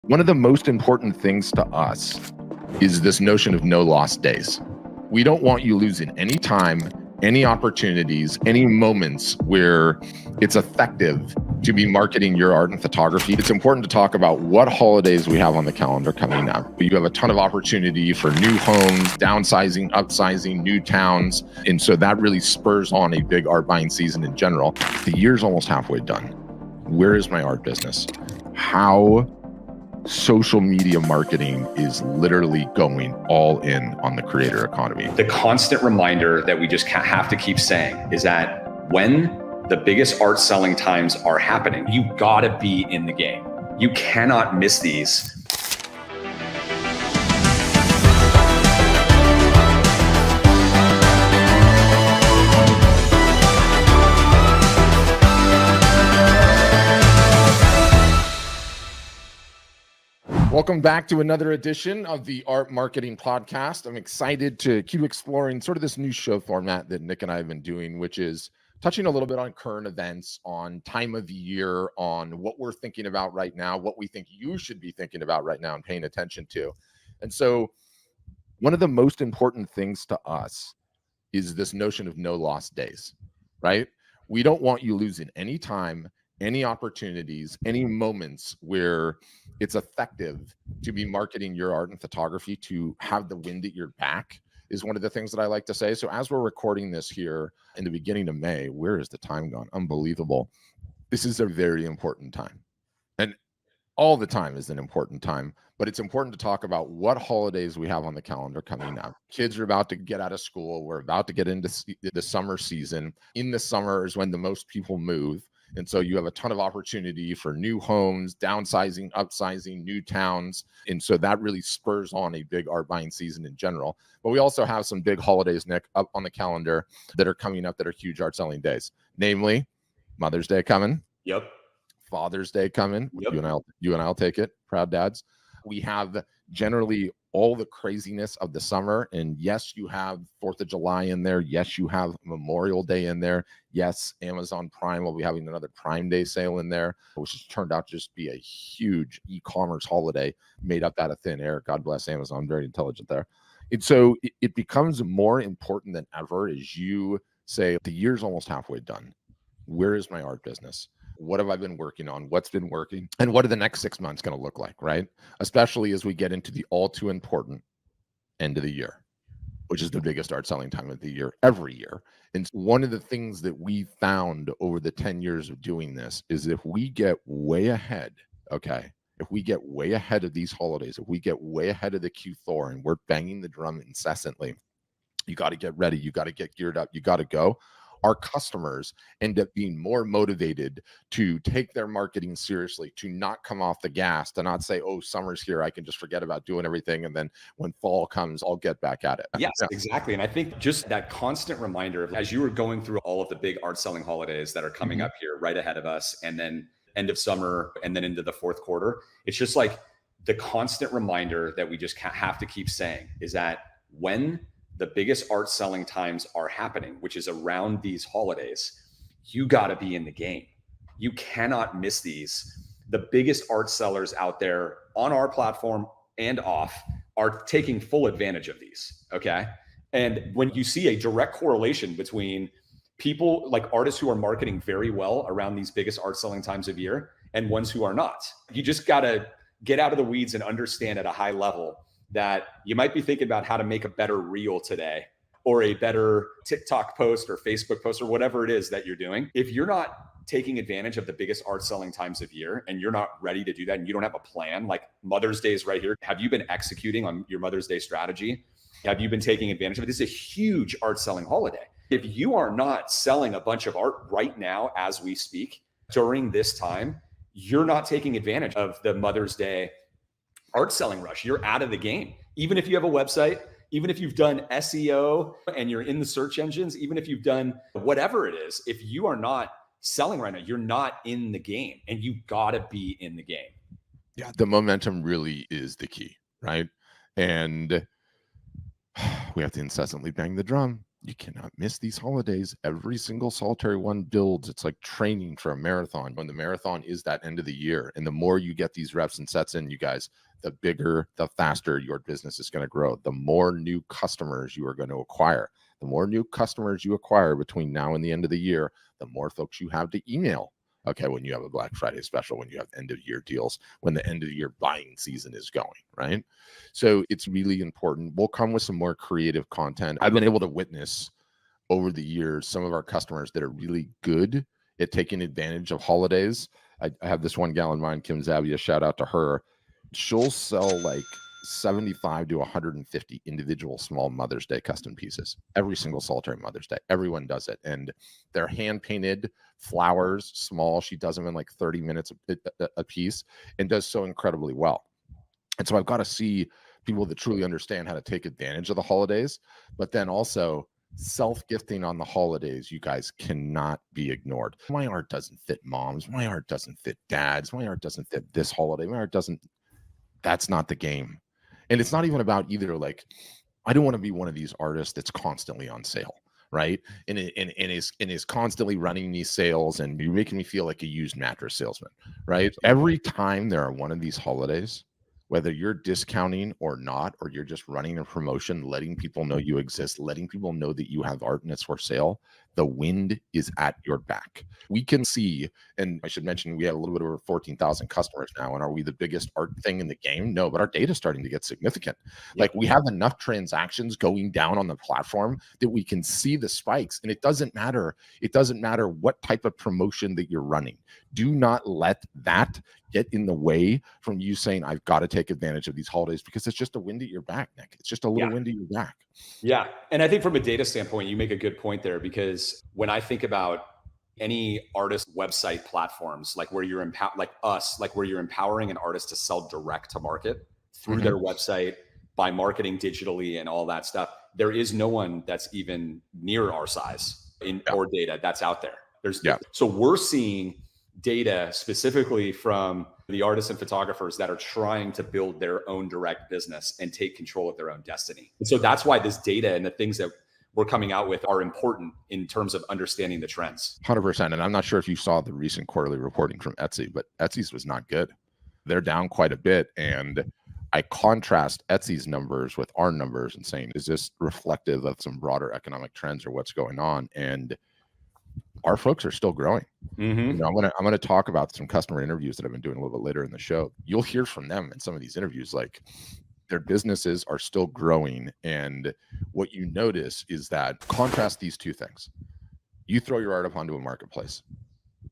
One of the most important things to us is this notion of no lost days. We don't want you losing any time, any opportunities, any moments where it's effective to be marketing your art and photography. It's important to talk about what holidays we have on the calendar coming up. You have a ton of opportunity for new homes, downsizing, upsizing, new towns. And so that really spurs on a big art buying season in general. The year's almost halfway done. Where is my art business? How social media marketing is literally going all in on the creator economy. The constant reminder that we just have to keep saying is that when the biggest art selling times are happening, you gotta be in the game. You cannot miss these. Welcome back to another edition of the Art Marketing Podcast. I'm excited to keep exploring sort of this new show format that Nick and I have been doing, which is touching a little bit on current events, on time of the year, on what we're thinking about right now, what we think you should be thinking about right now and paying attention to. And so one of the most important things to us is this notion of no lost days, right? We don't want you losing any time, any opportunities, any moments where it's effective to be marketing your art and photography, to have the wind at your back is one of the things that I like to say. So as we're recording this here in the beginning of May, where is the time gone? Unbelievable. This is a very important time. And all the time is an important time, but it's important to talk about what holidays we have on the calendar coming up. Kids are about to get out of school. We're about to get into the summer season. In the summer is when the most people move. And so you have a ton of opportunity for new homes, downsizing, upsizing, new towns. And so that really spurs on a big art buying season in general. But we also have some big holidays, Nick, up on the calendar that are coming up that are huge art selling days. Namely, Mother's Day coming. Yep. Father's Day coming. Yep. You and I'll take it. Proud dads. We have generally all the craziness of the summer. And yes, you have 4th of July in there. Yes, you have Memorial Day in there. Yes, Amazon Prime will be having another Prime Day sale in there, which has turned out to just be a huge e-commerce holiday made up out of thin air. God bless Amazon. Very intelligent there. And so it becomes more important than ever as you say, the year's almost halfway done. Where is my art business? What have I been working on? What's been working? And what are the next 6 months going to look like, right? Especially as we get into the all too important end of the year, which is the biggest art selling time of the year every year. And one of the things that we found over the 10 years of doing this is if we get way ahead, okay, if we get way ahead of these holidays, if we get way ahead of the Q4 and we're banging the drum incessantly, you got to get ready, you got to get geared up, you got to go. Our customers end up being more motivated to take their marketing seriously, to not come off the gas, to not say, oh, summer's here, I can just forget about doing everything. And then when fall comes, I'll get back at it. Yes, exactly. And I think just that constant reminder of, as you were going through all of the big art selling holidays that are coming up here right ahead of us, and then end of summer, and then into the fourth quarter, it's just like the constant reminder that we just have to keep saying is that when the biggest art selling times are happening, which is around these holidays, you got to be in the game. You cannot miss these. The biggest art sellers out there on our platform and off are taking full advantage of these. Okay. And when you see a direct correlation between people like artists who are marketing very well around these biggest art selling times of year and ones who are not, you just got to get out of the weeds and understand at a high level that you might be thinking about how to make a better reel today, or a better TikTok post or Facebook post or whatever it is that you're doing. If you're not taking advantage of the biggest art selling times of year and you're not ready to do that and you don't have a plan, like Mother's Day is right here. Have you been executing on your Mother's Day strategy? Have you been taking advantage of it? This is a huge art selling holiday. If you are not selling a bunch of art right now as we speak during this time, you're not taking advantage of the Mother's Day art selling rush. You're out of the game. Even if you have a website, even if you've done SEO and you're in the search engines, even if you've done whatever it is, if you are not selling right now, you're not in the game, and you got to be in the game. Yeah, the momentum really is the key, right? And we have to incessantly bang the drum. You cannot miss these holidays. Every single solitary one builds. It's like training for a marathon. When the marathon is that end of the year, and the more you get these reps and sets in, you guys, the bigger, the faster your business is going to grow. The more new customers you are going to acquire. The more new customers you acquire between now and the end of the year, the more folks you have to email. Okay, when you have a Black Friday special, when you have end of year deals, when the end of the year buying season is going, right? So it's really important. We'll come with some more creative content. I've been able to witness over the years some of our customers that are really good at taking advantage of holidays. I have this one gal in mind, Kim Zavia, shout out to her. She'll sell like 75 to 150 individual small Mother's Day custom pieces every single solitary Mother's Day. Everyone does it. And they're hand painted flowers, small. She does them in like 30 minutes a piece and does so incredibly well. And so I've got to see people that truly understand how to take advantage of the holidays, but then also self-gifting on the holidays, you guys, cannot be ignored. My art doesn't fit moms. My art doesn't fit dads. My art doesn't fit this holiday. My art doesn't. That's not the game. And it's not even about either. Like, I don't want to be one of these artists that's constantly on sale, right? And is constantly running these sales, and you're making me feel like a used mattress salesman, right? Every time there are one of these holidays, whether you're discounting or not, or you're just running a promotion, letting people know you exist, letting people know that you have art and it's for sale, the wind is at your back. We can see, and I should mention, we have a little bit over 14,000 customers now. And are we the biggest art thing in the game? No, but our data is starting to get significant. Like, we have enough transactions going down on the platform that we can see the spikes. And it doesn't matter. It doesn't matter what type of promotion that you're running. Do not let that get in the way from you saying, I've got to take advantage of these holidays, because it's just a wind at your back, Nick. It's just a little wind at your back. Yeah. And I think from a data standpoint, you make a good point there, because when I think about any artist website platforms, like where you're where you're empowering an artist to sell direct to market through their website by marketing digitally and all that stuff, there is no one that's even near our size or data that's out there. So we're seeing data specifically from the artists and photographers that are trying to build their own direct business and take control of their own destiny. And so that's why this data and the things that we're coming out with are important in terms of understanding the trends. 100%. And I'm not sure if you saw the recent quarterly reporting from Etsy, but Etsy's was not good. They're down quite a bit. And I contrast Etsy's numbers with our numbers and saying, is this reflective of some broader economic trends or what's going on? And our folks are still growing. You know, I'm gonna talk about some customer interviews that I've been doing a little bit later in the show. You'll hear from them in some of these interviews, like, their businesses are still growing. And what you notice is that, contrast these two things. You throw your art up onto a marketplace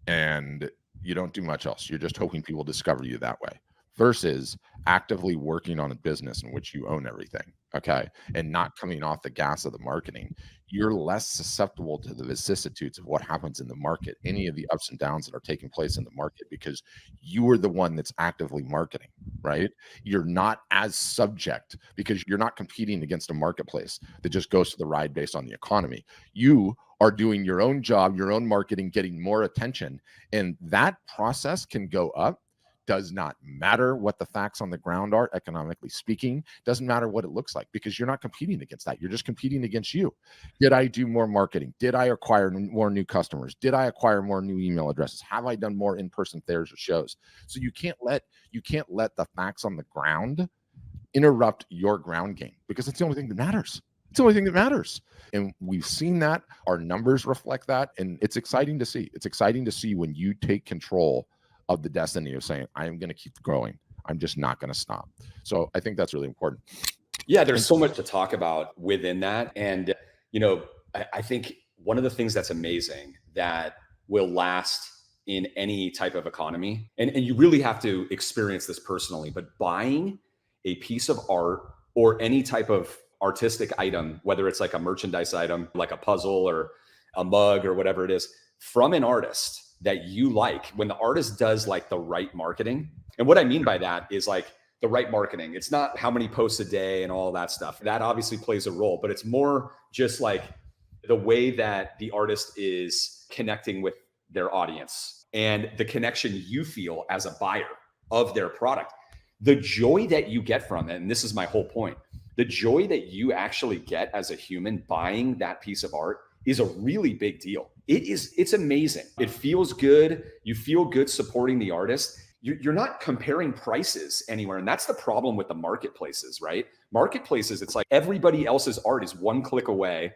and you don't do much else. You're just hoping people discover you that way, versus actively working on a business in which you own everything, okay, and not coming off the gas of the marketing. You're less susceptible to the vicissitudes of what happens in the market, any of the ups and downs that are taking place in the market, because you are the one that's actively marketing, right? You're not as subject, because you're not competing against a marketplace that just goes to the ride based on the economy. You are doing your own job, your own marketing, getting more attention, and that process can go up. Does not matter what the facts on the ground are, economically speaking. Doesn't matter what it looks like, because you're not competing against that. You're just competing against you. Did I do more marketing? Did I acquire more new customers? Did I acquire more new email addresses? Have I done more in-person fairs or shows? So you can't let the facts on the ground interrupt your ground game, because it's the only thing that matters. It's the only thing that matters. And we've seen that. Our numbers reflect that. And it's exciting to see. It's exciting to see when you take control of the destiny of saying, I am going to keep growing. I'm just not going to stop. So I think that's really important. Yeah, there's so much to talk about within that. And, you know, I think one of the things that's amazing that will last in any type of economy, and you really have to experience this personally, but buying a piece of art or any type of artistic item, whether it's like a merchandise item, like a puzzle or a mug or whatever it is, from an artist that you like, when the artist does like the right marketing. And what I mean by that is like the right marketing. It's not how many posts a day and all that stuff. That obviously plays a role, but it's more just like the way that the artist is connecting with their audience and the connection you feel as a buyer of their product. The joy that you get from it, and this is my whole point, the joy that you actually get as a human buying that piece of art is a really big deal. It's amazing. It feels good. You feel good supporting the artist. You're not comparing prices anywhere. And that's the problem with the marketplaces, right? Marketplaces, it's like everybody else's art is one click away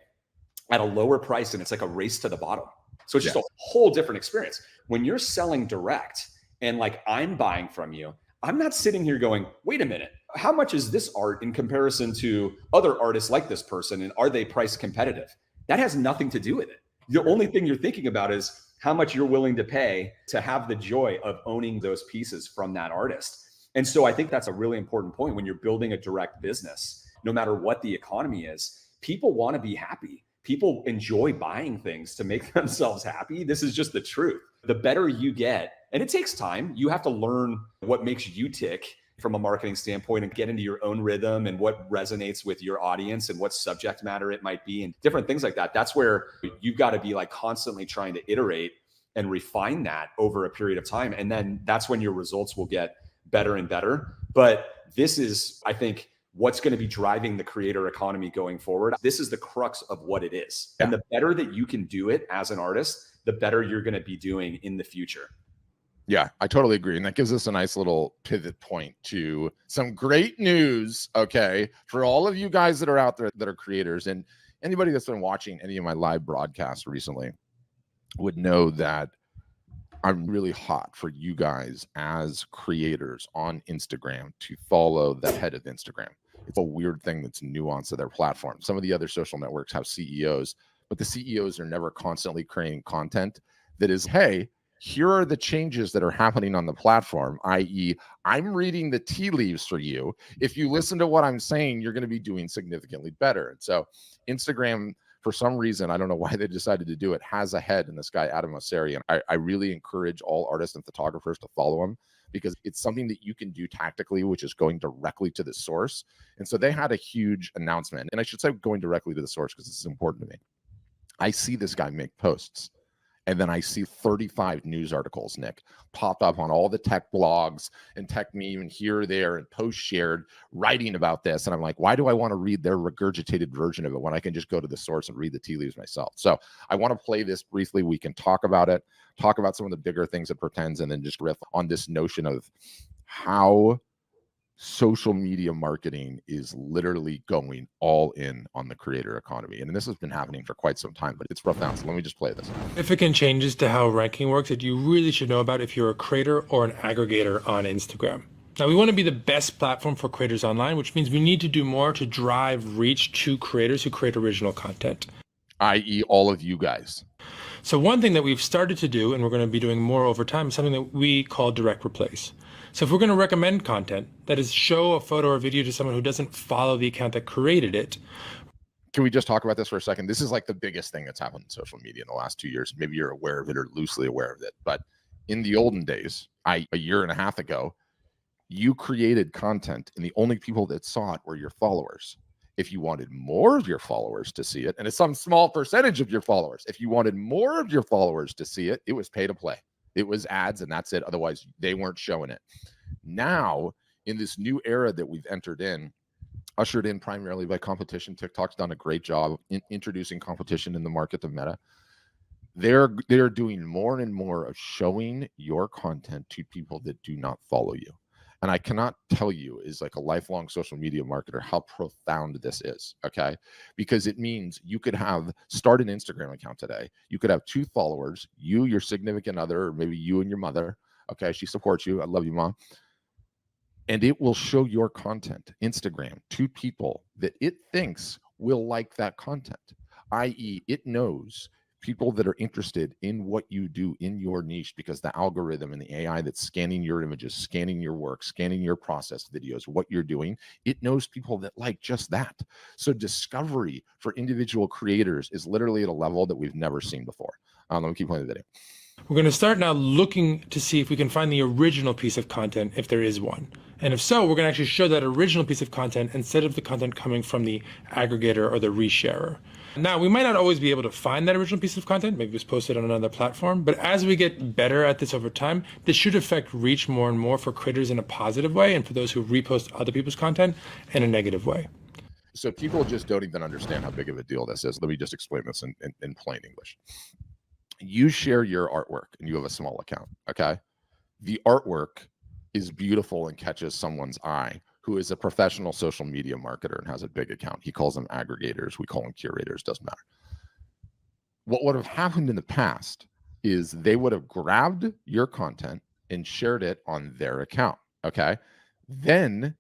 at a lower price, and it's like a race to the bottom. So it's just a whole different experience. When you're selling direct and like I'm buying from you, I'm not sitting here going, wait a minute, how much is this art in comparison to other artists like this person? And are they price competitive? That has nothing to do with it. The only thing you're thinking about is how much you're willing to pay to have the joy of owning those pieces from that artist. And so I think that's a really important point when you're building a direct business. No matter what the economy is, people want to be happy. People enjoy buying things to make themselves happy. This is just the truth. The better you get, and it takes time, you have to learn what makes you tick from a marketing standpoint and get into your own rhythm and what resonates with your audience and what subject matter it might be and different things like that. That's where you've got to be like constantly trying to iterate and refine that over a period of time. And then that's when your results will get better and better. But this is, I think, what's going to be driving the creator economy going forward. This is the crux of what it is. And the better that you can do it as an artist, the better you're going to be doing in the future. Yeah, I totally agree. And that gives us a nice little pivot point to some great news, okay, for all of you guys that are out there that are creators. And anybody that's been watching any of my live broadcasts recently would know that I'm really hot for you guys as creators on Instagram to follow the head of Instagram. It's a weird thing that's nuanced to their platform. Some of the other social networks have CEOs, but the CEOs are never constantly creating content that is, hey, here are the changes that are happening on the platform, i.e., I'm reading the tea leaves for you. If you listen to what I'm saying, you're going to be doing significantly better. And so Instagram, for some reason, I don't know why they decided to do it, has a head in this guy, Adam Mosseri. And I really encourage all artists and photographers to follow him because it's something that you can do tactically, which is going directly to the source. And so they had a huge announcement. And I should say going directly to the source because this is important to me. I see this guy make posts. And then I see 35 news articles, Nick, popped up on all the tech blogs and tech meme and here or there and posts shared writing about this. And I'm like, why do I want to read their regurgitated version of it when I can just go to the source and read the tea leaves myself? So I want to play this briefly. We can talk about it, talk about some of the bigger things it portends, and then just riff on this notion of how social media marketing is literally going all in on the creator economy. And this has been happening for quite some time, but it's profound. So let me just play this. Significant changes to how ranking works that you really should know about if you're a creator or an aggregator on Instagram. Now, we want to be the best platform for creators online, which means we need to do more to drive reach to creators who create original content, i.e. all of you guys. So one thing that we've started to do, and we're going to be doing more over time, is something that we call direct replace. So if we're going to recommend content, that is show a photo or video to someone who doesn't follow the account that created it. Can we just talk about this for a second? This is like the biggest thing that's happened in social media in the last 2 years. Maybe you're aware of it or loosely aware of it. But in the olden days, a year and a half ago, you created content and the only people that saw it were your followers. If you wanted more of your followers to see it, and it's some small percentage of your followers, if you wanted more of your followers to see it, it was pay to play. It was ads and that's it. Otherwise, they weren't showing it. Now, in this new era that we've entered in, ushered in primarily by competition, TikTok's done a great job in introducing competition in the market of Meta. They're doing more and more of showing your content to people that do not follow you. And I cannot tell you, is like a lifelong social media marketer, how profound this is, okay? Because it means you could start an Instagram account today. You could have 2 followers, you, your significant other, or maybe you and your mother, okay? She supports you. I love you, Mom. And it will show your content, Instagram, to people that it thinks will like that content, i.e. it knows people that are interested in what you do in your niche because the algorithm and the AI that's scanning your images, scanning your work, scanning your process videos, what you're doing, it knows people that like just that. So discovery for individual creators is literally at a level that we've never seen before. Let me keep playing the video. We're going to start now looking to see if we can find the original piece of content, if there is one. And if so, we're going to actually show that original piece of content instead of the content coming from the aggregator or the resharer. Now, we might not always be able to find that original piece of content. Maybe it was posted on another platform. But as we get better at this over time, this should affect reach more and more for creators in a positive way and for those who repost other people's content in a negative way. So people just don't even understand how big of a deal this is. Let me just explain this in plain English. You share your artwork and you have a small account, okay? The artwork is beautiful and catches someone's eye who is a professional social media marketer and has a big account. He calls them aggregators. We call them curators, doesn't matter. What would have happened in the past is they would have grabbed your content and shared it on their account, okay? Then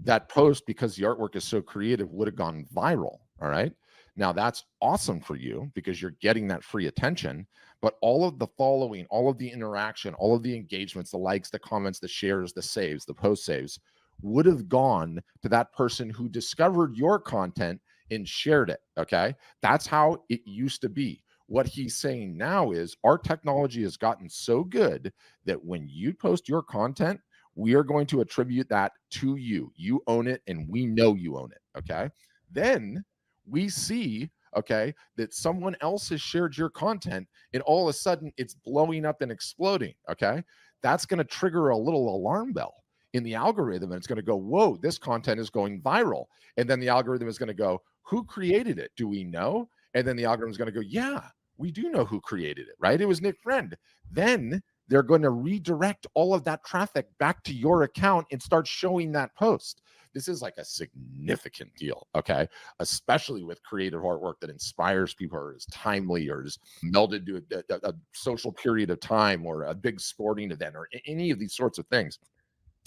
that post, because the artwork is so creative, would have gone viral, all right? Now that's awesome for you because you're getting that free attention, but all of the following, all of the interaction, all of the engagements, the likes, the comments, the shares, the saves, the post saves would have gone to that person who discovered your content and shared it, okay? That's how it used to be. What he's saying now is our technology has gotten so good that when you post your content, we are going to attribute that to you. You own it and we know you own it, okay? Then we see, okay, that someone else has shared your content and all of a sudden it's blowing up and exploding, okay? That's going to trigger a little alarm bell in the algorithm and it's going to go, whoa, this content is going viral. And then the algorithm is going to go, who created it? Do we know? And then the algorithm is going to go, yeah, we do know who created it, right? It was Nick Friend. Then they're going to redirect all of that traffic back to your account and start showing that post. This is like a significant deal, okay? Especially with creative artwork that inspires people or is timely or is melded to a social period of time or a big sporting event or any of these sorts of things.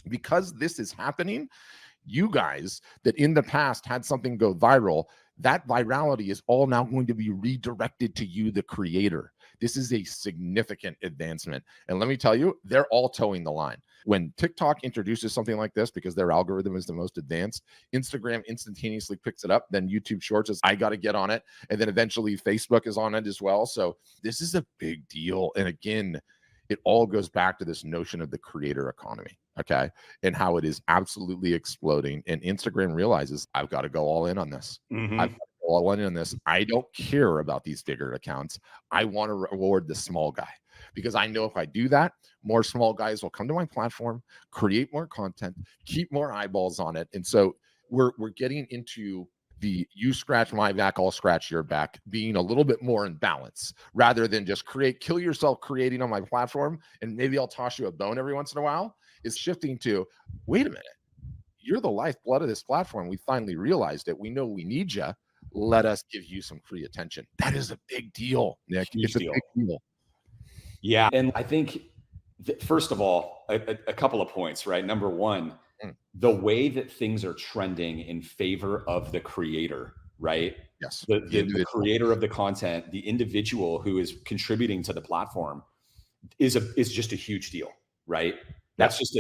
Because this is happening, you guys that in the past had something go viral, that virality is all now going to be redirected to you, the creator. This is a significant advancement. And let me tell you, they're all towing the line. When TikTok introduces something like this, because their algorithm is the most advanced, Instagram instantaneously picks it up. Then YouTube Shorts is, I got to get on it. And then eventually Facebook is on it as well. So this is a big deal. And again, it all goes back to this notion of the creator economy, okay? And how it is absolutely exploding. And Instagram realizes, I've got to go all in on this. Mm-hmm. I've got to go all in on this. I don't care about these bigger accounts. I want to reward the small guy because I know if I do that, more small guys will come to my platform, create more content, keep more eyeballs on it. And so we're getting into the you scratch my back, I'll scratch your back, being a little bit more in balance rather than just kill yourself creating on my platform and maybe I'll toss you a bone every once in a while, is shifting to, wait a minute, you're the lifeblood of this platform. We finally realized it. We know we need you. Let us give you some free attention. That is a big deal, Nick. Huge It's a deal. big deal. Yeah. And I think, first of all, a couple of points, right? Number one, the way that things are trending in favor of the creator, right? Yes. The creator of the content, the individual who is contributing to the platform is just a huge deal, right? That's just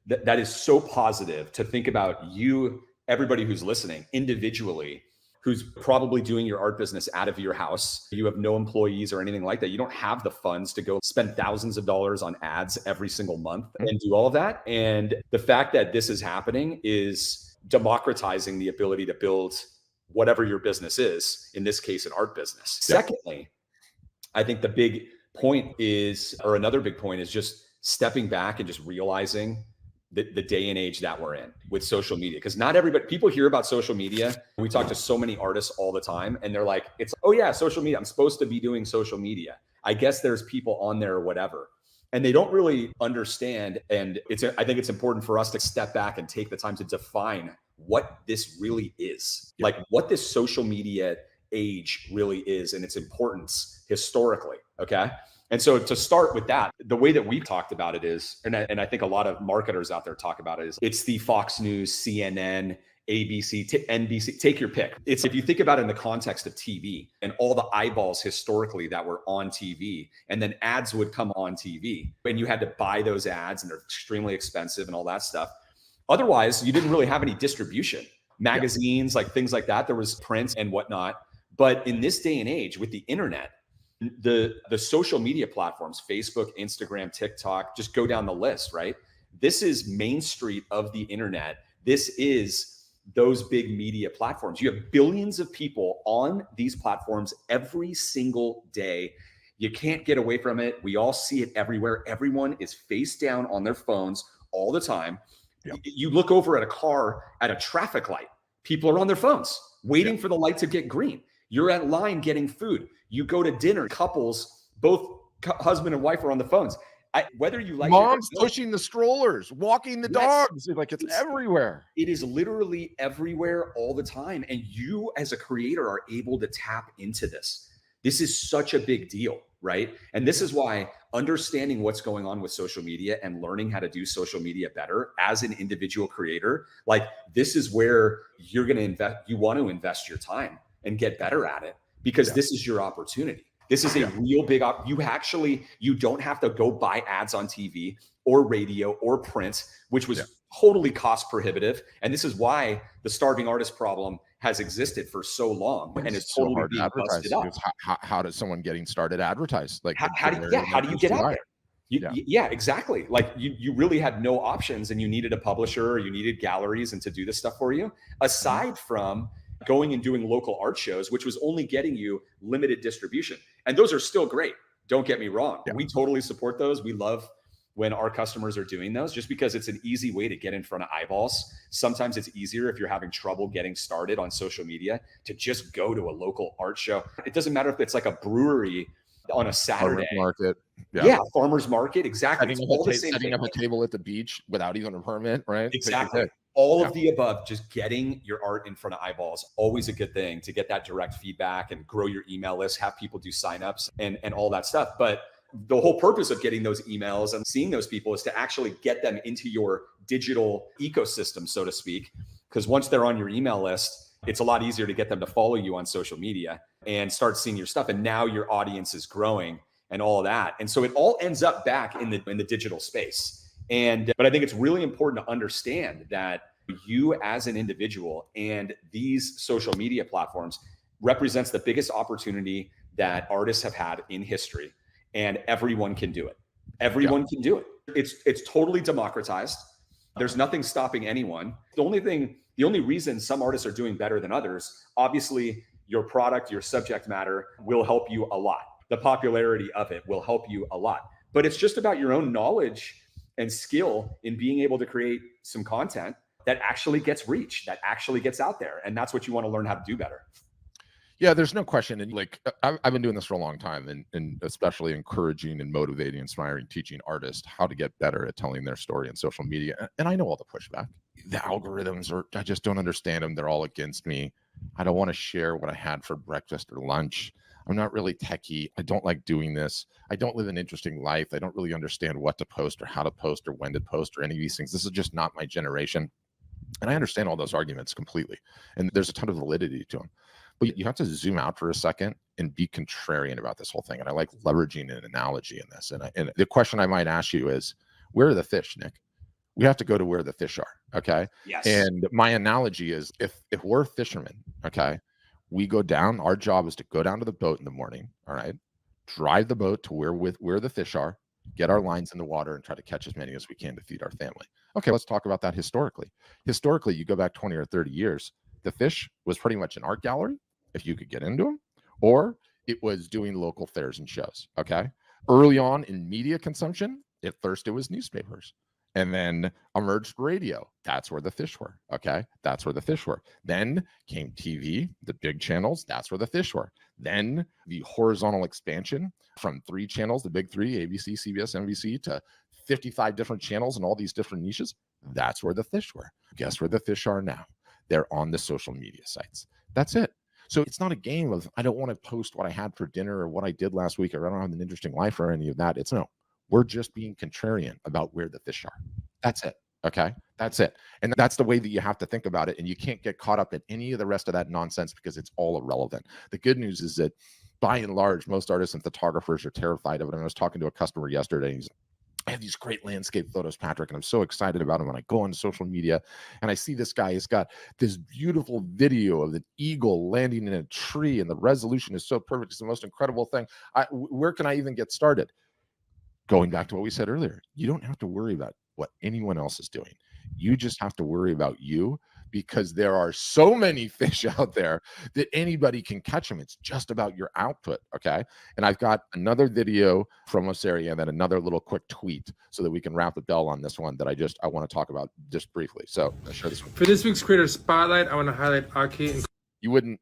that is so positive to think about you, everybody who's listening individually, who's probably doing your art business out of your house. You have no employees or anything like that. You don't have the funds to go spend thousands of dollars on ads every single month and do all of that. And the fact that this is happening is democratizing the ability to build whatever your business is, in this case, an art business. Yep. Secondly, I think the big point is, or another big point is just stepping back and just realizing the day and age that we're in with social media. Because not everybody, people hear about social media. We talk to so many artists all the time and they're like, oh yeah, social media. I'm supposed to be doing social media. I guess there's people on there or whatever. And they don't really understand. And I think it's important for us to step back and take the time to define what this really is. Like what this social media age really is and its importance historically. Okay. And so to start with that, the way that we've talked about it is, and I think a lot of marketers out there talk about it, is it's the Fox News, CNN, ABC, NBC, take your pick. It's, if you think about it in the context of TV and all the eyeballs historically that were on TV, and then ads would come on TV and you had to buy those ads and they're extremely expensive and all that stuff. Otherwise, you didn't really have any distribution. Magazines, like things like that, there was print and whatnot. But in this day and age with the internet, the social media platforms, Facebook, Instagram, TikTok, just go down the list, right? This is Main Street of the internet. This is those big media platforms. You have billions of people on these platforms every single day. You can't get away from it. We all see it everywhere. Everyone is face down on their phones all the time. Yep. You look over at a car at a traffic light, people are on their phones. waiting for the light to get green. You're at line getting food. You go to dinner, couples, both husband and wife are on the phones. Whether you like moms pushing the strollers, walking the dogs, like it's everywhere. It is literally everywhere all the time. And you as a creator are able to tap into this. This is such a big deal, right? And this is why understanding what's going on with social media and learning how to do social media better as an individual creator, like this is where you're going to invest. You want to invest your time and get better at it because this is your opportunity. This is a real big you don't have to go buy ads on TV or radio or print, which was totally cost prohibitive. And this is why the starving artist problem has existed for so long and it's totally so hard being busted up. How does someone getting started advertise? Like how do you get out there? Yeah, exactly. Like you really had no options and you needed a publisher or you needed galleries and to do this stuff for you. Aside from going and doing local art shows, which was only getting you limited distribution. And those are still great. Don't get me wrong. Yeah. We totally support those. We love when our customers are doing those just because it's an easy way to get in front of eyeballs. Sometimes it's easier if you're having trouble getting started on social media to just go to a local art show. It doesn't matter if it's like a brewery on a Saturday. Farmers market. Yeah, farmers market. Exactly. Setting up a table at the beach without even a permit, right? Exactly. All of the above, just getting your art in front of eyeballs, always a good thing to get that direct feedback and grow your email list, have people do signups and all that stuff. But the whole purpose of getting those emails and seeing those people is to actually get them into your digital ecosystem, so to speak. Because once they're on your email list, it's a lot easier to get them to follow you on social media and start seeing your stuff. And now your audience is growing and all of that. And so it all ends up back in the digital space. But I think it's really important to understand that you as an individual and these social media platforms represents the biggest opportunity that artists have had in history, and everyone can do it. Everyone can do it. It's totally democratized. There's nothing stopping anyone. The only reason some artists are doing better than others, obviously your product, your subject matter will help you a lot. The popularity of it will help you a lot, but it's just about your own knowledge and skill in being able to create some content that actually gets reach, that actually gets out there. And that's what you want to learn how to do better. Yeah, there's no question. And like, I've been doing this for a long time and especially encouraging and motivating, inspiring, teaching artists how to get better at telling their story in social media. And I know all the pushback. The algorithms I just don't understand them. They're all against me. I don't want to share what I had for breakfast or lunch. I'm not really techie. I don't like doing this. I don't live an interesting life. I don't really understand what to post or how to post or when to post or any of these things. This is just not my generation. And I understand all those arguments completely. And there's a ton of validity to them. But you have to zoom out for a second and be contrarian about this whole thing. And I like leveraging an analogy in this. And the question I might ask you is, where are the fish, Nick? We have to go to where the fish are. Okay. Yes. And my analogy is if we're fishermen, okay, we go down, our job is to go down to the boat in the morning. All right. Drive the boat to where the fish are, get our lines in the water and try to catch as many as we can to feed our family. Okay. Let's talk about that historically. Historically, you go back 20 or 30 years, the fish was pretty much an art gallery, if you could get into them, or it was doing local fairs and shows. Okay. Early on in media consumption, at first it was newspapers. And then emerged radio. That's where the fish were. Okay. That's where the fish were. Then came TV, the big channels. That's where the fish were. Then the horizontal expansion from 3 channels, the big 3, ABC, CBS, NBC, to 55 different channels and all these different niches. That's where the fish were. Guess where the fish are now? They're on the social media sites. That's it. So it's not a game of, I don't want to post what I had for dinner or what I did last week, or I don't have an interesting life or any of that. It's no. We're just being contrarian about where the fish are. That's it. Okay. That's it. And that's the way that you have to think about it. And you can't get caught up in any of the rest of that nonsense because it's all irrelevant. The good news is that by and large, most artists and photographers are terrified of it. And I was talking to a customer yesterday. And I have these great landscape photos, Patrick, and I'm so excited about them. When I go on social media and I see this guy, he's got this beautiful video of an eagle landing in a tree, and the resolution is so perfect. It's the most incredible thing. Where can I even get started? Going back to what we said earlier, you don't have to worry about what anyone else is doing. You just have to worry about you, because there are so many fish out there that anybody can catch them. It's just about your output. Okay. And I've got another video from Osaria and then another little quick tweet so that we can wrap the bell on this one that I want to talk about just briefly. So I'll share this one. For this week's Creator Spotlight, I want to highlight Aki and You wouldn't,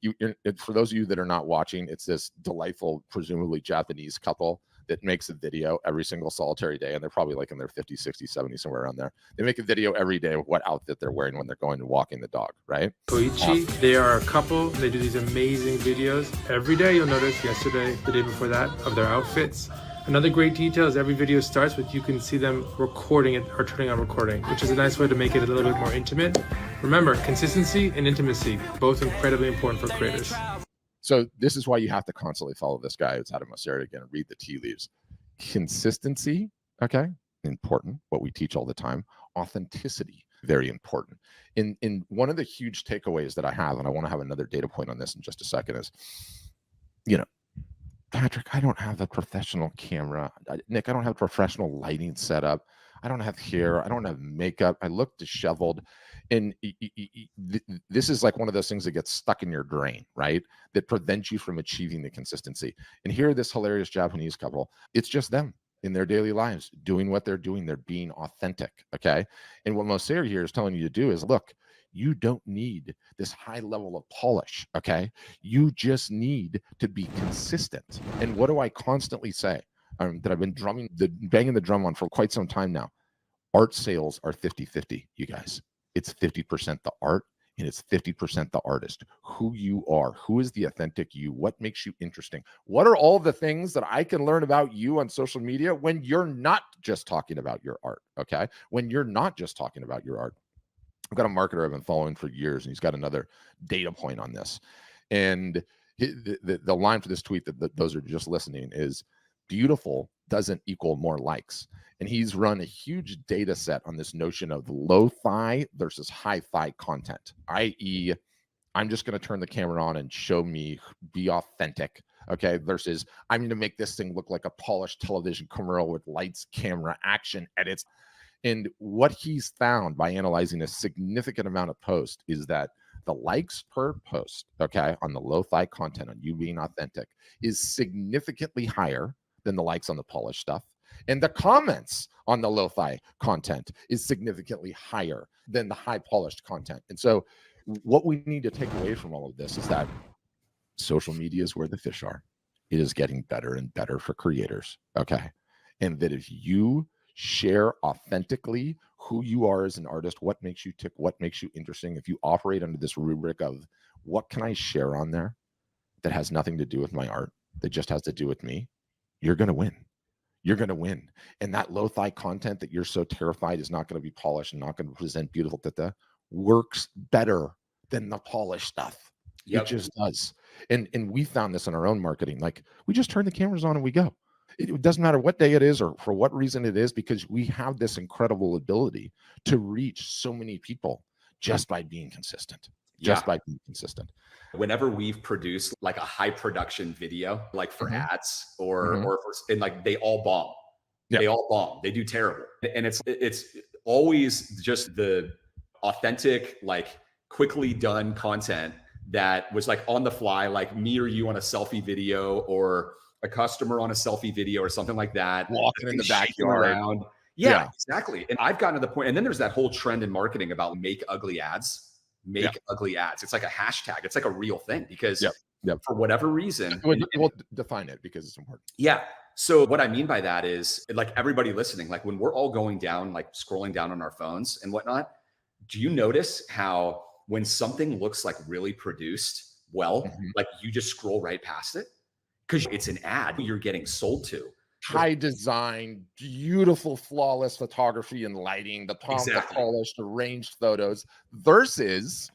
for those of you that are not watching, it's this delightful, presumably Japanese couple that makes a video every single solitary day. And they're probably like in their 50s, 60s, 70s, somewhere around there. They make a video every day of what outfit they're wearing when they're going and walking the dog, right? Koichi, they are a couple. They do these amazing videos every day. You'll notice yesterday, the day before that, of their outfits. Another great detail is every video starts with you can see them recording it or turning on recording, which is a nice way to make it a little bit more intimate. Remember, consistency and intimacy, both incredibly important for creators. So this is why you have to constantly follow this guy. It's Adam Mosseri again, and read the tea leaves. Consistency, okay, important, what we teach all the time. Authenticity, very important. In one of the huge takeaways that I have, and I want to have another data point on this in just a second, is, Patrick, I don't have a professional camera. Nick, I don't have a professional lighting setup. I don't have hair. I don't have makeup. I look disheveled. And this is like one of those things that gets stuck in your brain, right? That prevents you from achieving the consistency. And here, this hilarious Japanese couple, it's just them in their daily lives doing what they're doing. They're being authentic, okay? And what Mosseri here is telling you to do is, look, you don't need this high level of polish, okay? You just need to be consistent. And what do I constantly say? That I've been banging the drum on for quite some time now. Art sales are 50-50, you guys. It's 50% the art and it's 50% the artist. Who you are, who is the authentic you, what makes you interesting? What are all the things that I can learn about you on social media when you're not just talking about your art, okay? When you're not just talking about your art. I've got a marketer I've been following for years, and he's got another data point on this. And the line for this tweet that those are just listening is, beautiful doesn't equal more likes. And he's run a huge data set on this notion of low-fi versus high-fi content, i.e., I'm just going to turn the camera on and show me, be authentic, okay, versus I'm going to make this thing look like a polished television commercial with lights, camera, action, edits. And what he's found by analyzing a significant amount of posts is that the likes per post, okay, on the lo-fi content, on you being authentic, is significantly higher than the likes on the polished stuff. And the comments on the lo-fi content is significantly higher than the high polished content. And so what we need to take away from all of this is that social media is where the fish are. It is getting better and better for creators, okay? And that if you share authentically who you are as an artist, what makes you tick, what makes you interesting, if you operate under this rubric of what can I share on there that has nothing to do with my art, that just has to do with me, you're going to win. You're going to win. And that lo-fi content that you're so terrified is not going to be polished and not going to present beautiful works better than the polished stuff. Yep. It just does. And we found this in our own marketing. Like, we just turn the cameras on and we go. It doesn't matter what day it is or for what reason it is, because we have this incredible ability to reach so many people just by being consistent. By being consistent. Whenever we've produced like a high production video, like for ads or and like they all bomb. Yeah. They all bomb. They do terrible. And it's always just the authentic, like quickly done content that was like on the fly, like me or you on a selfie video or a customer on a selfie video or something like that. Walking in the backyard around. Yeah, exactly. And I've gotten to the point, and then there's that whole trend in marketing about make ugly ads. Ugly ads. It's like a hashtag. It's like a real thing because for whatever reason. We'll define it because it's important. Yeah. So what I mean by that is, like, everybody listening, like when we're all going down, like scrolling down on our phones and whatnot, do you notice how when something looks like really produced well, like you just scroll right past it? Because it's an ad you're getting sold to. High design, beautiful, flawless photography and lighting, the polished, arranged photos versus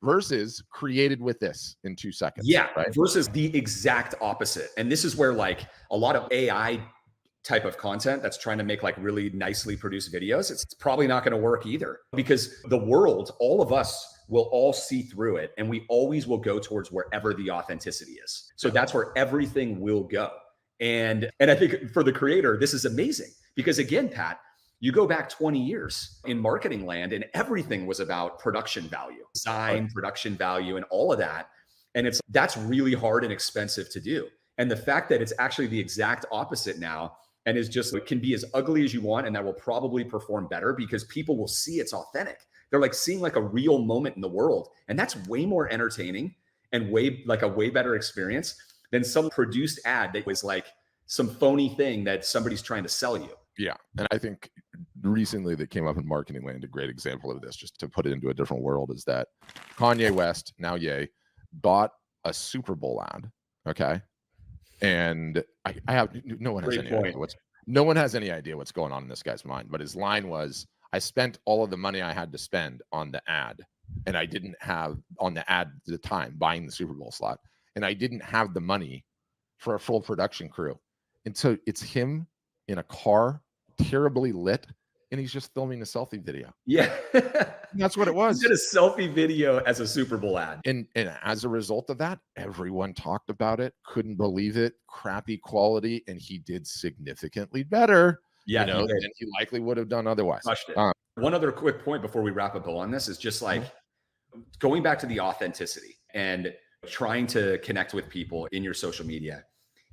versus created with this in 2 seconds. Yeah, right? Versus the exact opposite. And this is where like a lot of AI type of content that's trying to make like really nicely produced videos, it's probably not going to work either, because the world, all of us will all see through it, and we always will go towards wherever the authenticity is. So that's where everything will go. And I think for the creator, this is amazing because, again, Pat, you go back 20 years in marketing land and everything was about production value, design, production value, and all of that. And that's really hard and expensive to do. And the fact that it's actually the exact opposite now, and it can be as ugly as you want, and that will probably perform better because people will see it's authentic. They're like seeing like a real moment in the world. And that's way more entertaining and a way better experience than some produced ad that was like some phony thing that somebody's trying to sell you. Yeah. And I think recently that came up in marketing land, a great example of this, just to put it into a different world, is that Kanye West, now Ye, bought a Super Bowl ad. Okay. And I have no one has any idea no one has any idea what's going on in this guy's mind. But his line was, I spent all of the money I had to spend on the ad, and I didn't have on the ad at the time buying the Super Bowl slot, and I didn't have the money for a full production crew. And so it's him in a car, terribly lit, and he's just filming a selfie video. Yeah. That's what it was. He did a selfie video as a Super Bowl ad. And as a result of that, everyone talked about it, couldn't believe it, crappy quality, and he did significantly better, Yeah, than he likely would have done otherwise. One other quick point before we wrap up on this is just like going back to the authenticity and trying to connect with people in your social media.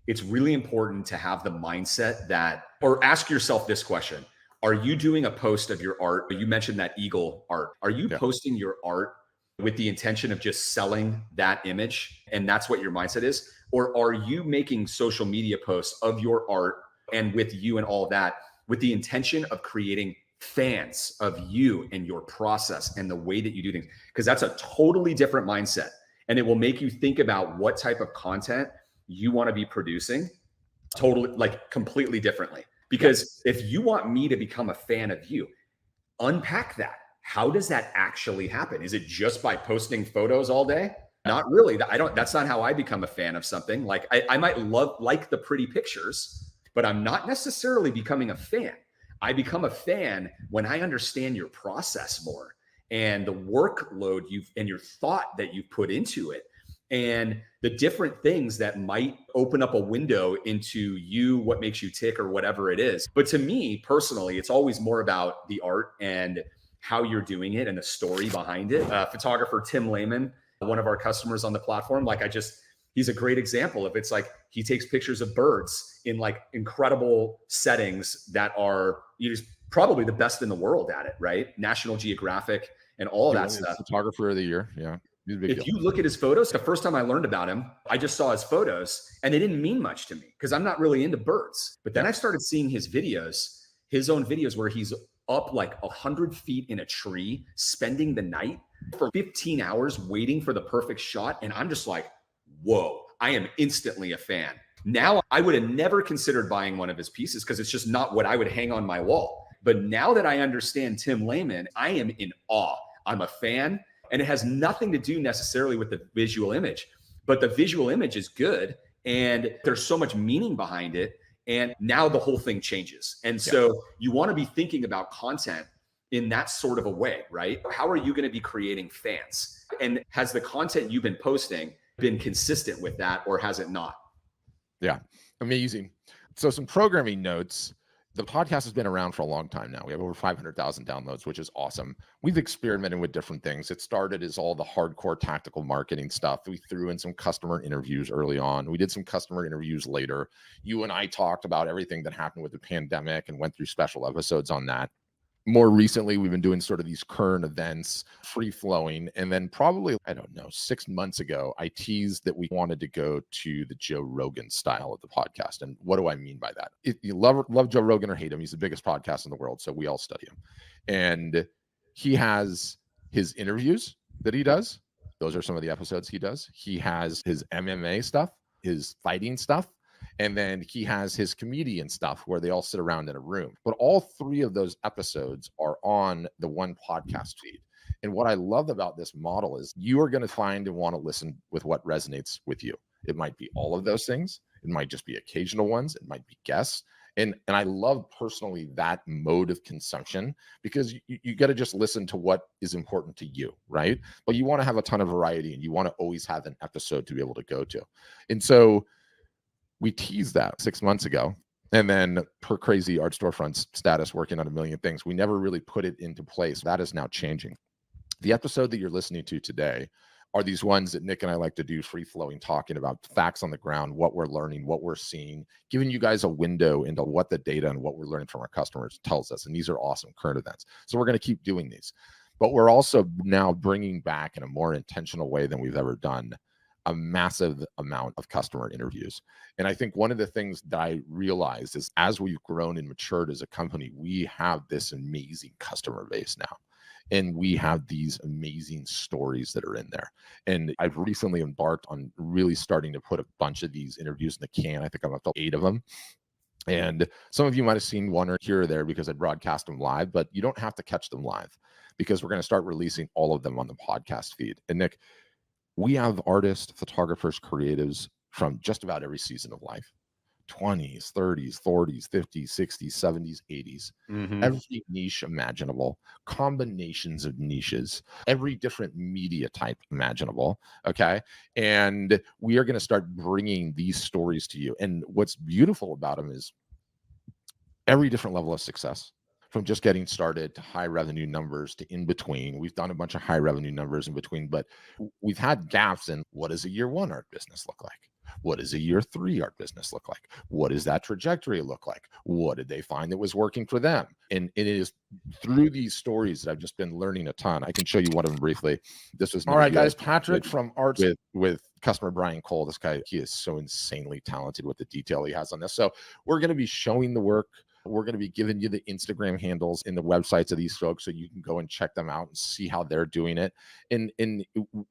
It's really important to have the mindset that, or ask yourself this question. Are you doing a post of your art? You mentioned that eagle art. Are you posting your art with the intention of just selling that image? And that's what your mindset is? Or are you making social media posts of your art and with you and all of that with the intention of creating fans of you and your process and the way that you do things? Because that's a totally different mindset. And it will make you think about what type of content you want to be producing totally, like completely differently. Because if you want me to become a fan of you, unpack that. How does that actually happen? Is it just by posting photos all day? Not really. That's not how I become a fan of something. Like I might like the pretty pictures, but I'm not necessarily becoming a fan. I become a fan when I understand your process more and the workload and your thought that you've put into it, and the different things that might open up a window into you, what makes you tick or whatever it is. But to me personally, it's always more about the art and how you're doing it and the story behind it. Photographer Tim Lehman, one of our customers on the platform, he's a great example of, it's like he takes pictures of birds in like incredible settings that are, he's probably the best in the world at it, right? National Geographic and all of that stuff. Photographer of the year. Yeah. If you look at his photos, the first time I learned about him, I just saw his photos and they didn't mean much to me because I'm not really into birds. But then I started seeing his videos, his own videos where he's up like 100 feet in a tree, spending the night for 15 hours waiting for the perfect shot. And I'm just like, whoa, I am instantly a fan. Now, I would have never considered buying one of his pieces because it's just not what I would hang on my wall. But now that I understand Tim Lehman, I am in awe. I'm a fan. And it has nothing to do necessarily with the visual image, but the visual image is good and there's so much meaning behind it. And now the whole thing changes. And so you want to be thinking about content in that sort of a way, right? How are you going to be creating fans? And has the content you've been posting been consistent with that, or has it not? Yeah, amazing. So some programming notes. The podcast has been around for a long time now. We have over 500,000 downloads, which is awesome. We've experimented with different things. It started as all the hardcore tactical marketing stuff. We threw in some customer interviews early on. We did some customer interviews later. You and I talked about everything that happened with the pandemic and went through special episodes on that. More recently, we've been doing sort of these current events, free flowing. And then probably, 6 months ago, I teased that we wanted to go to the Joe Rogan style of the podcast. And what do I mean by that? If you love Joe Rogan or hate him, he's the biggest podcast in the world. So we all study him. And he has his interviews that he does. Those are some of the episodes he does. He has his MMA stuff, his fighting stuff. And then he has his comedian stuff where they all sit around in a room. But all three of those episodes are on the one podcast feed. And what I love about this model is you are going to find and want to listen with what resonates with you. It might be all of those things. It might just be occasional ones. It might be guests. And I love personally that mode of consumption because you got to just listen to what is important to you, right? But you want to have a ton of variety and you want to always have an episode to be able to go to. And so we teased that 6 months ago. And then per Crazy Art Storefront's status, working on a million things, we never really put it into place. That is now changing. The episode that you're listening to today are these ones that Nick and I like to do, free flowing, talking about facts on the ground, what we're learning, what we're seeing, giving you guys a window into what the data and what we're learning from our customers tells us. And these are awesome current events. So we're going to keep doing these. But we're also now bringing back in a more intentional way than we've ever done a massive amount of customer interviews. And I think one of the things that I realized is as we've grown and matured as a company, we have this amazing customer base now. And we have these amazing stories that are in there. And I've recently embarked on really starting to put a bunch of these interviews in the can. I think I'm up to 8 of them. And some of you might have seen one or here or there because I broadcast them live, but you don't have to catch them live because we're going to start releasing all of them on the podcast feed. And Nick, we have artists, photographers, creatives from just about every season of life. 20s, 30s, 40s, 50s, 60s, 70s, 80s, every niche imaginable, combinations of niches, every different media type imaginable. Okay. And we are going to start bringing these stories to you. And what's beautiful about them is every different level of success, from just getting started to high revenue numbers to in between. We've done a bunch of high revenue numbers in between, but we've had gaps in what does a year 1 art business look like? What does a year 3 art business look like? What does that trajectory look like? What did they find that was working for them? And it is through these stories that I've just been learning a ton. I can show you one of them briefly. This was all right, guys. Patrick from Arts with customer Brian Cole. This guy, he is so insanely talented with the detail he has on this. So we're going to be showing the work. We're going to be giving you the Instagram handles and the websites of these folks so you can go and check them out and see how they're doing it. And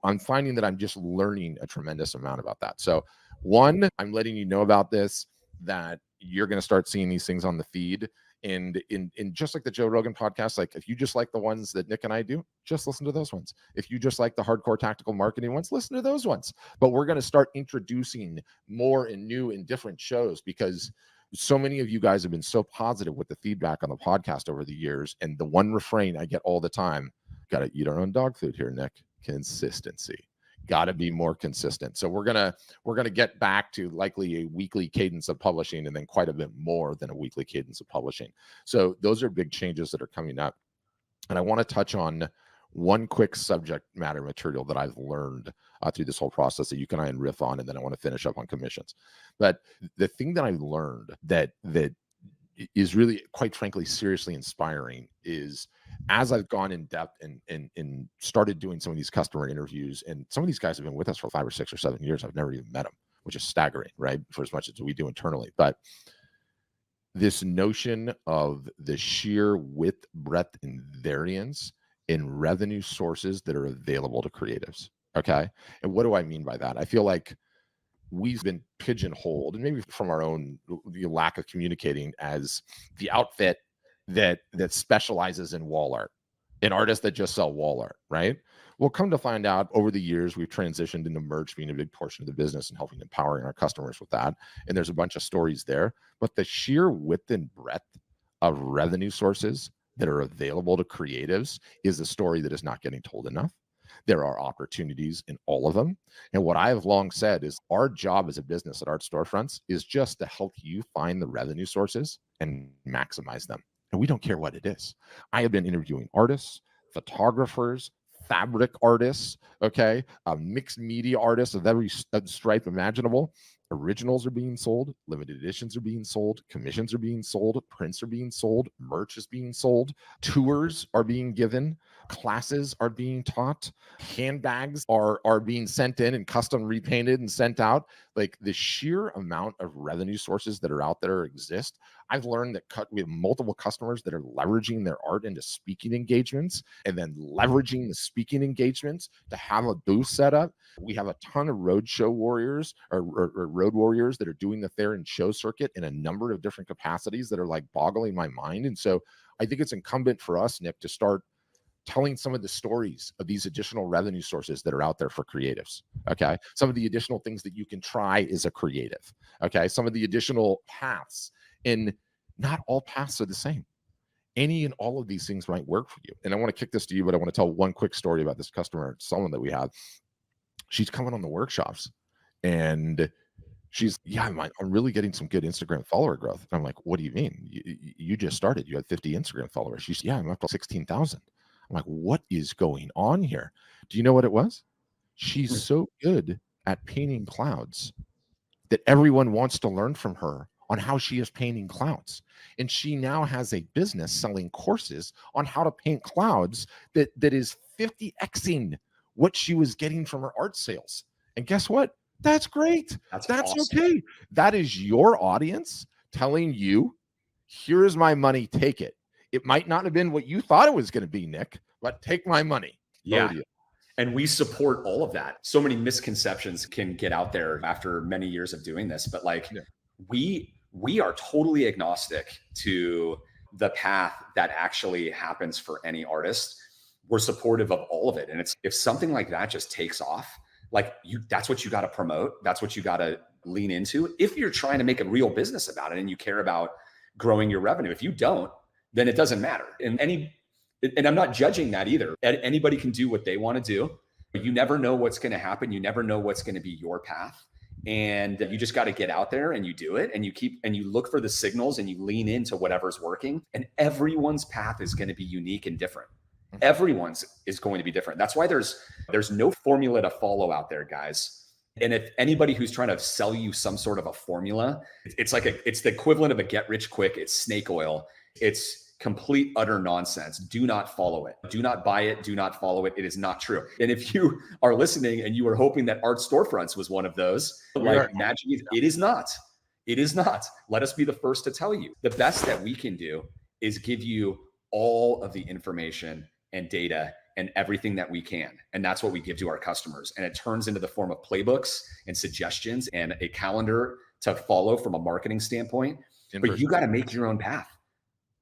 I'm finding that I'm just learning a tremendous amount about that. So one, I'm letting you know about this, that you're going to start seeing these things on the feed. And in just like the Joe Rogan podcast, like if you just like the ones that Nick and I do, just listen to those ones. If you just like the hardcore tactical marketing ones, listen to those ones. But we're going to start introducing more and new and different shows because so many of you guys have been so positive with the feedback on the podcast over the years. And the one refrain I get all the time, got to eat our own dog food here, Nick. Consistency. Got to be more consistent. So we're gonna get back to likely a weekly cadence of publishing, and then quite a bit more than a weekly cadence of publishing. So those are big changes that are coming up. And I want to touch on one quick subject matter material that I've learned through this whole process that you can and riff on, and then I want to finish up on commissions. But the thing that I've learned that is really, quite frankly, seriously inspiring is as I've gone in depth and started doing some of these customer interviews, and some of these guys have been with us for 5 or 6 or 7 years. I've never even met them, which is staggering, right? For as much as we do internally. But this notion of the sheer width, breadth, and variance in revenue sources that are available to creatives. Okay. And what do I mean by that? I feel like we've been pigeonholed, and maybe from our own lack of communicating, as the outfit that specializes in wall art, an artist that just sell wall art, right? Well, come to find out, over the years, we've transitioned into merch being a big portion of the business and helping empowering our customers with that. And there's a bunch of stories there, but the sheer width and breadth of revenue sources that are available to creatives is a story that is not getting told enough. There are opportunities in all of them. And what I have long said is our job as a business at Art Storefronts is just to help you find the revenue sources and maximize them. And we don't care what it is. I have been interviewing artists, photographers, fabric artists, okay, mixed media artists of every stripe imaginable. Originals are being sold, limited editions are being sold, commissions are being sold, prints are being sold, merch is being sold, tours are being given, classes are being taught, handbags are being sent in and custom repainted and sent out. Like the sheer amount of revenue sources that are out there exist. I've learned that we have multiple customers that are leveraging their art into speaking engagements, and then leveraging the speaking engagements to have a booth set up. We have a ton of roadshow warriors or road warriors that are doing the fair and show circuit in a number of different capacities that are like boggling my mind. And so I think it's incumbent for us, Nick, to start telling some of the stories of these additional revenue sources that are out there for creatives. Okay. Some of the additional things that you can try as a creative. Okay. Some of the additional paths, and not all paths are the same. Any and all of these things might work for you. And I want to kick this to you, but I want to tell one quick story about this customer, someone that we have. She's coming on the workshops and she's, I'm really getting some good Instagram follower growth. And I'm like, what do you mean? You just started, you had 50 Instagram followers. She's, I'm up to 16,000. I'm like, what is going on here? Do you know what it was? She's so good at painting clouds that everyone wants to learn from her on how she is painting clouds. And she now has a business selling courses on how to paint clouds that is 50xing what she was getting from her art sales. And guess what? That's great. That's awesome. Okay. That is your audience telling you, here is my money, take it. It might not have been what you thought it was going to be, Nick, but take my money. Yeah. And we support all of that. So many misconceptions can get out there after many years of doing this, but like we are totally agnostic to the path that actually happens for any artist. We're supportive of all of it. And if something like that just takes off, like that's what you got to promote. That's what you got to lean into. If you're trying to make a real business about it and you care about growing your revenue, if you don't, then it doesn't matter. And I'm not judging that either. Anybody can do what they want to do. But you never know what's going to happen. You never know what's going to be your path. And you just got to get out there and you do it, and you look for the signals and you lean into whatever's working. And everyone's path is going to be unique and different. Everyone's is going to be different. That's why there's no formula to follow out there, guys. And if anybody who's trying to sell you some sort of a formula, it's the equivalent of a get rich quick. It's snake oil. It's complete, utter nonsense. Do not follow it. Do not buy it. Do not follow it. It is not true. And if you are listening and you are hoping that Art Storefronts was one of those, like Magic, it is not. It is not. Let us be the first to tell you. The best that we can do is give you all of the information and data and everything that we can. And that's what we give to our customers. And it turns into the form of playbooks and suggestions and a calendar to follow from a marketing standpoint. But you got to make your own path.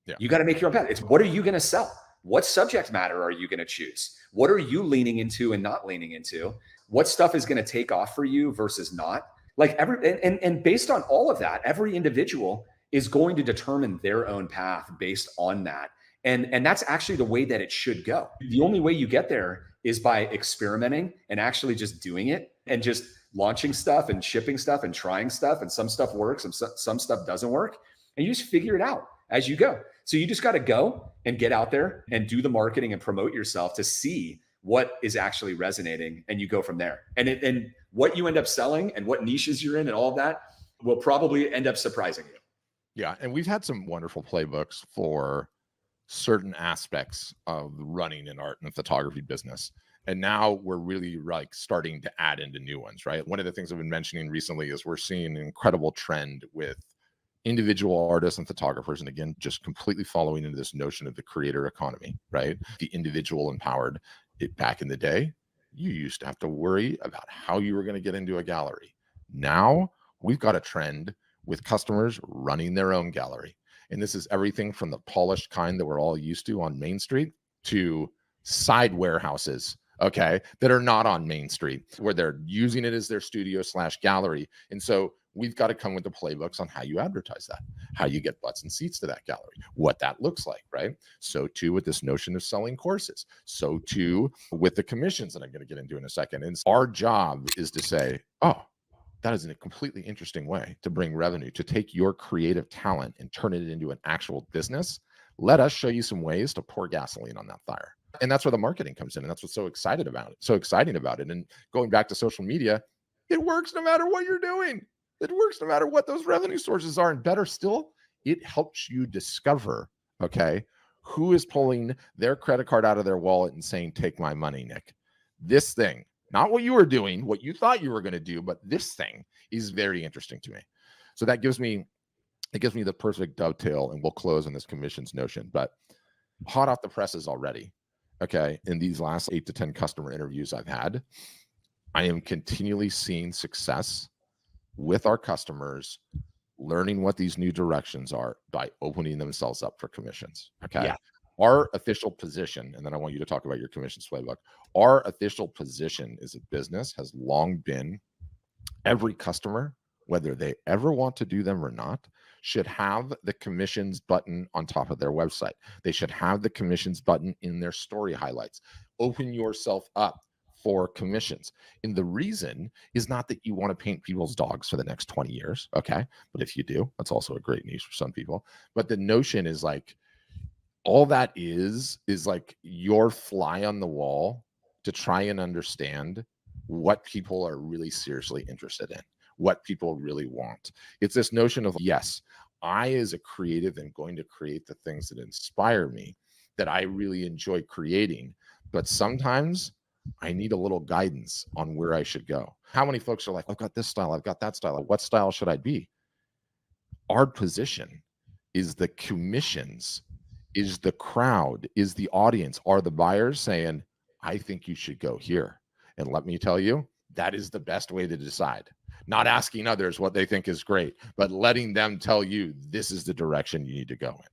Yeah. You got to make your own path. It's what are you going to sell? What subject matter are you going to choose? What are you leaning into and not leaning into? What stuff is going to take off for you versus not? Like and based on all of that, every individual is going to determine their own path based on that. And that's actually the way that it should go. The only way you get there is by experimenting and actually just doing it and just launching stuff and shipping stuff and trying stuff. And some stuff works and some stuff doesn't work. And you just figure it out as you go. So you just got to go and get out there and do the marketing and promote yourself to see what is actually resonating. And you go from there. And what you end up selling and what niches you're in and all of that will probably end up surprising you. Yeah. And we've had some wonderful playbooks for certain aspects of running an art and photography business. And now we're really like starting to add into new ones, right? One of the things I've been mentioning recently is we're seeing an incredible trend with individual artists and photographers. And again, just completely following into this notion of the creator economy, right? The individual empowered. Back in the day, you used to have to worry about how you were going to get into a gallery. Now we've got a trend with customers running their own gallery. And this is everything from the polished kind that we're all used to on Main Street to side warehouses, okay, that are not on Main Street, where they're using it as their studio / gallery. And so we've got to come with the playbooks on how you advertise that, how you get butts and seats to that gallery, what that looks like, right? So too with this notion of selling courses. So too with the commissions that I'm going to get into in a second. And our job is to say, oh, that is a completely interesting way to bring revenue, to take your creative talent and turn it into an actual business. Let us show you some ways to pour gasoline on that fire. And that's where the marketing comes in. And that's what's so exciting about it. And going back to social media, it works no matter what you're doing. It works no matter what those revenue sources are. And better still, it helps you discover, okay, who is pulling their credit card out of their wallet and saying, take my money, Nick. This thing, not what you were doing, what you thought you were going to do, but this thing is very interesting to me. So that gives me the perfect dovetail, and we'll close on this commissions notion. But hot off the presses already, okay, in these last 8 to 10 customer interviews I've had, I am continually seeing success with our customers learning what these new directions are by opening themselves up for commissions. Okay. Yeah. Our official position, and then I want you to talk about your commissions playbook. Our official position as a business has long been every customer, whether they ever want to do them or not, should have the commissions button on top of their website. They should have the commissions button in their story highlights. Open yourself up for commissions. And the reason is not that you want to paint people's dogs for the next 20 years. Okay. But if you do, that's also a great niche for some people. But the notion is like, all that is like your fly on the wall to try and understand what people are really seriously interested in. what people really want. It's this notion of, yes, I as a creative am going to create the things that inspire me, that I really enjoy creating, but sometimes I need a little guidance on where I should go. How many folks are like, I've got this style, I've got that style, what style should I be? Our position is the commissions, is the crowd, is the audience, are the buyers saying, I think you should go here. And let me tell you, that is the best way to decide. Not asking others what they think is great, but letting them tell you this is the direction you need to go in.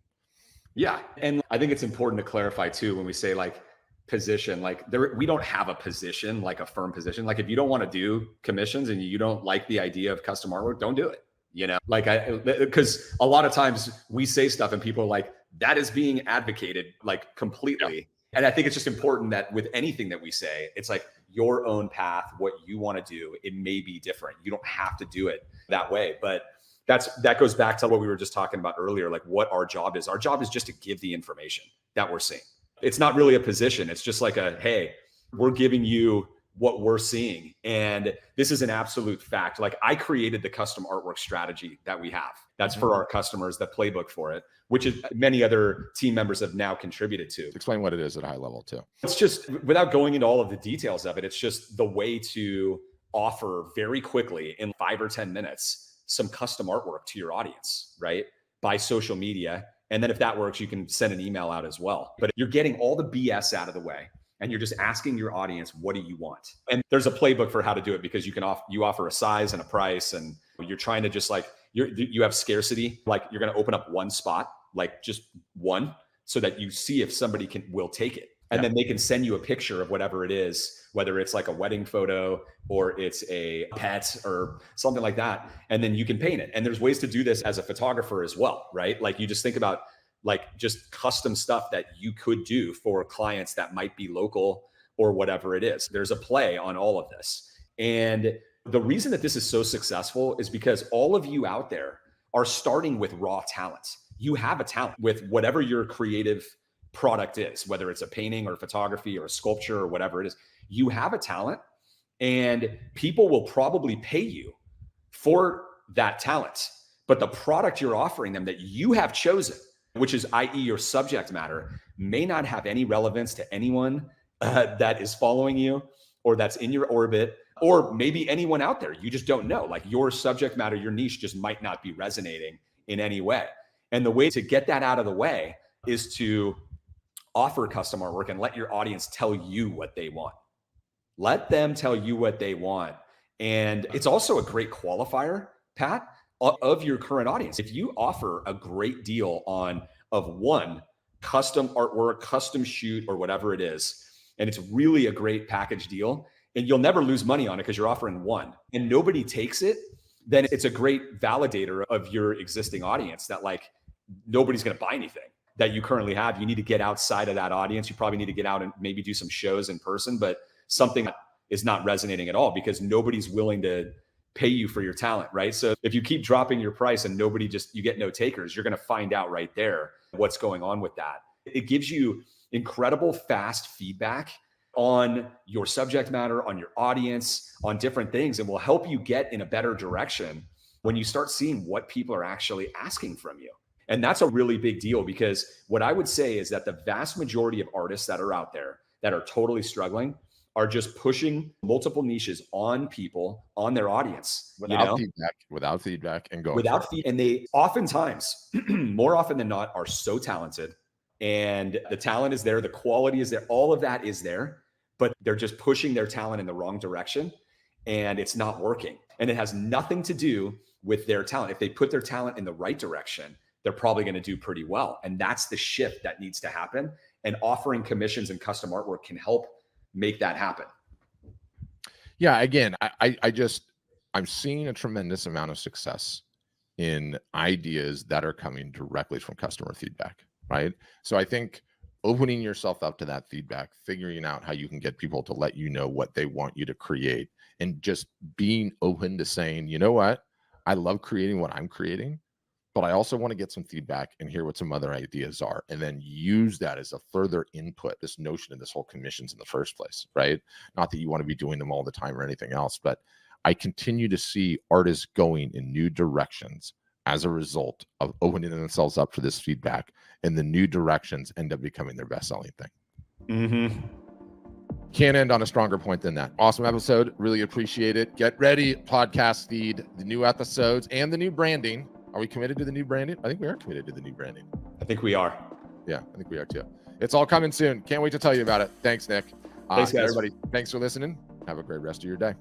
Yeah. And I think it's important to clarify too, when we say like position, like we don't have a position, like a firm position. Like if you don't want to do commissions and you don't like the idea of custom artwork, don't do it. You know, like because a lot of times we say stuff and people are like, that is being advocated like completely. Yeah. And I think it's just important that with anything that we say, it's like your own path, what you want to do. It may be different. You don't have to do it that way, but that goes back to what we were just talking about earlier, like what our job is. Our job is just to give the information that we're seeing. It's not really a position. It's just like hey, we're giving you what we're seeing. And this is an absolute fact. Like I created the custom artwork strategy that we have. That's for our customers, the playbook for it, which is many other team members have now contributed to. Explain what it is at a high level too. It's just, without going into all of the details of it, it's just the way to offer very quickly in 5 or 10 minutes some custom artwork to your audience, right? By social media. And then if that works, you can send an email out as well. But you're getting all the BS out of the way and you're just asking your audience, what do you want? And there's a playbook for how to do it, because you can offer a size and a price, and you're trying to just like, you have scarcity, like you're going to open up one spot, like just one, so that you see if somebody will take it. And then they can send you a picture of whatever it is, whether it's like a wedding photo or it's a pet or something like that. And then you can paint it. And there's ways to do this as a photographer as well, right? Like you just think about like just custom stuff that you could do for clients that might be local or whatever it is. There's a play on all of this. And the reason that this is so successful is because all of you out there are starting with raw talent. You have a talent with whatever your creative product is, whether it's a painting or photography or a sculpture or whatever it is. You have a talent, and people will probably pay you for that talent. But the product you're offering them that you have chosen, which is i.e. your subject matter, may not have any relevance to anyone that is following you or that's in your orbit, or maybe anyone out there. You just don't know. Like your subject matter, your niche just might not be resonating in any way. And the way to get that out of the way is to offer custom artwork and let your audience tell you what they want. Let them tell you what they want. And it's also a great qualifier, Pat, of your current audience. If you offer a great deal of one custom artwork, custom shoot, or whatever it is, and it's really a great package deal, and you'll never lose money on it because you're offering one, and nobody takes it, then it's a great validator of your existing audience that like nobody's going to buy anything that you currently have. You need to get outside of that audience. You probably need to get out and maybe do some shows in person, but something that is not resonating at all because nobody's willing to pay you for your talent, right? So if you keep dropping your price and you get no takers, you're going to find out right there what's going on with that. It gives you incredible fast feedback on your subject matter, on your audience, on different things, and will help you get in a better direction when you start seeing what people are actually asking from you. And that's a really big deal, because what I would say is that the vast majority of artists that are out there that are totally struggling are just pushing multiple niches on people, on their audience, without feedback and going without feedback. And they oftentimes, more often than not, are so talented, and the talent is there, the quality is there, all of that is there, but they're just pushing their talent in the wrong direction and it's not working. And it has nothing to do with their talent. If they put their talent in the right direction, they're probably going to do pretty well. And that's the shift that needs to happen. And offering commissions and custom artwork can help make that happen. Yeah. Again, I'm seeing a tremendous amount of success in ideas that are coming directly from customer feedback, right? So I think opening yourself up to that feedback, figuring out how you can get people to let you know what they want you to create, and just being open to saying, you know what, I love creating what I'm creating, but I also want to get some feedback and hear what some other ideas are, and then use that as a further input, this notion of this whole commissions in the first place, right? Not that you want to be doing them all the time or anything else, but I continue to see artists going in new directions as a result of opening themselves up for this feedback, and the new directions end up becoming their best-selling thing. Mm-hmm. Can't end on a stronger point than that. Awesome episode. Really appreciate it. Get ready, podcast feed, the new episodes and the new branding. Are we committed to the new branding? I think we are committed to the new branding. I think we are. Yeah, I think we are too. It's all coming soon. Can't wait to tell you about it. Thanks, Nick. Thanks, guys. Everybody. Thanks for listening. Have a great rest of your day.